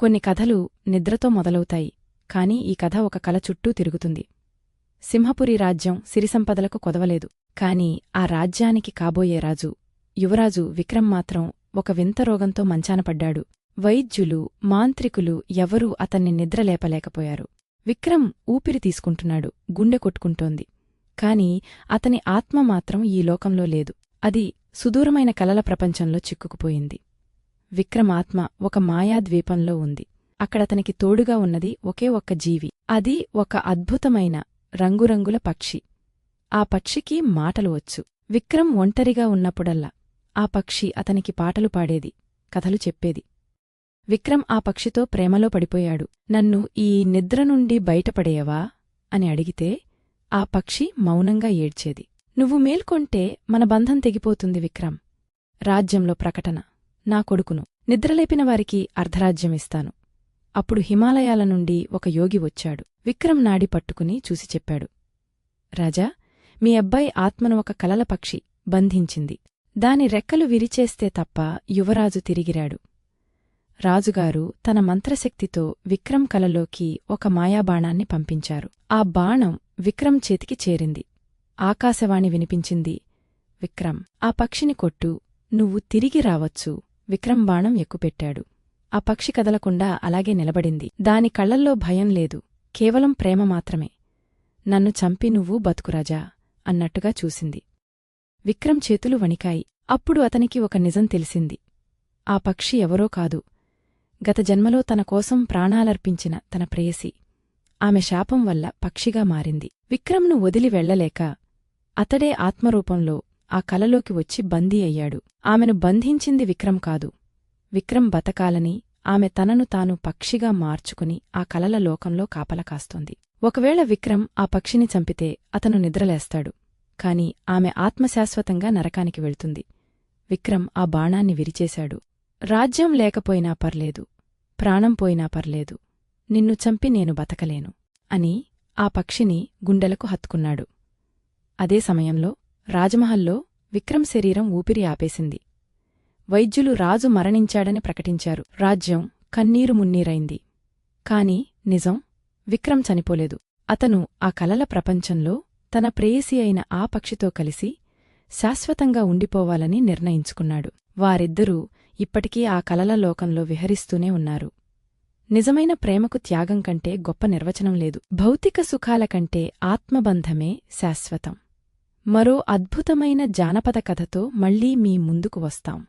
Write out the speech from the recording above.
కొన్ని కథలు నిద్రతో మొదలవుతాయి, కాని ఈ కథ ఒక కల చుట్టూ తిరుగుతుంది. సింహపురి రాజ్యం సిరిసంపదలకు కొదవలేదు. కాని ఆ రాజ్యానికి కాబోయే రాజు, యువరాజు విక్రమ్ మాత్రం ఒక వింత రోగంతో మంచానపడ్డాడు. వైద్యులు, మాంత్రికులు ఎవరూ అతన్ని నిద్రలేపలేకపోయారు. విక్రమ్ ఊపిరి తీసుకుంటున్నాడు, గుండె కొట్టుకుంటోంది. కాని అతని ఆత్మ మాత్రం ఈ లోకంలో లేదు. అది సుదూరమైన కలల ప్రపంచంలో చిక్కుకుపోయింది. విక్రమ్ ఆత్మ ఒక మాయాద్వీపంలో ఉంది. అక్కడతనికి తోడుగా ఉన్నది ఒకే ఒక్క జీవి. అది ఒక అద్భుతమైన రంగురంగుల పక్షి. ఆ పక్షికి మాటలు వచ్చు. విక్రమ్ ఒంటరిగా ఉన్నప్పుడల్లా ఆ పక్షి అతనికి పాటలు పాడేది, కథలు చెప్పేది. విక్రమ్ ఆ పక్షితో ప్రేమలో పడిపోయాడు. నన్ను ఈ నిద్ర నుండి బయటపడేయవా అని అడిగితే ఆ పక్షి మౌనంగా ఏడ్చేది. నువ్వు మేల్కొంటే మన బంధం తెగిపోతుంది విక్రమ్. రాజ్యంలో ప్రకటన, నా కొడుకును నిద్రలేపిన వారికి అర్ధరాజ్యమిస్తాను. అప్పుడు హిమాలయాల నుండి ఒక యోగి వచ్చాడు. విక్రమ్ నాడి పట్టుకుని చూసి చెప్పాడు, రాజా, మీ అబ్బాయి ఆత్మను ఒక కలల పక్షి బంధించింది. దాని రెక్కలు విరిచేస్తే తప్ప యువరాజు తిరిగిరాడు. రాజుగారు తన మంత్రశక్తితో విక్రమ్ కలలోకి ఒక మాయాబాణాన్ని పంపించారు. ఆ బాణం విక్రమ్ చేతికి చేరింది. ఆకాశవాణి వినిపించింది, విక్రమ్, ఆ పక్షిని కొట్టు, నువ్వు తిరిగి రావచ్చు. విక్రమ్ బాణం ఎక్కుపెట్టాడు. ఆ పక్షి కదలకుండా అలాగే నిలబడింది. దాని కళ్లల్లో భయం లేదు, కేవలం ప్రేమ మాత్రమే. నన్ను చంపి నువ్వు బతుకురాజా అన్నట్టుగా చూసింది. విక్రమ్ చేతులు వణికాయి. అప్పుడు అతనికి ఒక నిజం తెలిసింది. ఆ పక్షి ఎవరో కాదు, గత జన్మలో తన కోసం ప్రాణాలర్పించిన తన ప్రేయసి. ఆమె శాపం వల్ల పక్షిగా మారింది. విక్రమ్ను వదిలి వెళ్లలేక అతడే ఆత్మరూపంలో ఆ కలలోకి వచ్చి బందీ అయ్యాడు. ఆమెను బంధించింది విక్రమ్ కాదు. విక్రమ్ బతకాలని ఆమె తనను తాను పక్షిగా మార్చుకుని ఆ కలల లోకంలో కాపల కాస్తోంది. ఒకవేళ విక్రమ్ ఆ పక్షిని చంపితే అతను నిద్రలేస్తాడు. కాని ఆమె ఆత్మశాశ్వతంగా నరకానికి వెళ్తుంది. విక్రమ్ ఆ బాణాన్ని విరిచేశాడు. రాజ్యం లేకపోయినా పర్లేదు, ప్రాణం పోయినా పర్లేదు, నిన్ను చంపి నేను బతకలేను అని ఆ పక్షిని గుండెలకు హత్తుకున్నాడు. అదే సమయంలో రాజమహల్లో విక్రమ్ శరీరం ఊపిరి ఆపేసింది. వైద్యులు రాజు మరణించాడని ప్రకటించారు. రాజ్యం కన్నీరు మున్నీరైంది. కాని నిజం, విక్రమ్ చనిపోలేదు. అతను ఆ కలల ప్రపంచంలో తన ప్రేయసి అయిన ఆ పక్షితో కలిసి శాశ్వతంగా ఉండిపోవాలని నిర్ణయించుకున్నాడు. వారిద్దరూ ఇప్పటికీ ఆ కలల లోకంలో విహరిస్తూనే ఉన్నారు. నిజమైన ప్రేమకు త్యాగం కంటే గొప్ప నిర్వచనం లేదు. భౌతిక సుఖాల కంటే ఆత్మబంధమే శాశ్వతం. మరో అద్భుతమైన జానపద కథతో మళ్లీ మీ ముందుకు వస్తాం.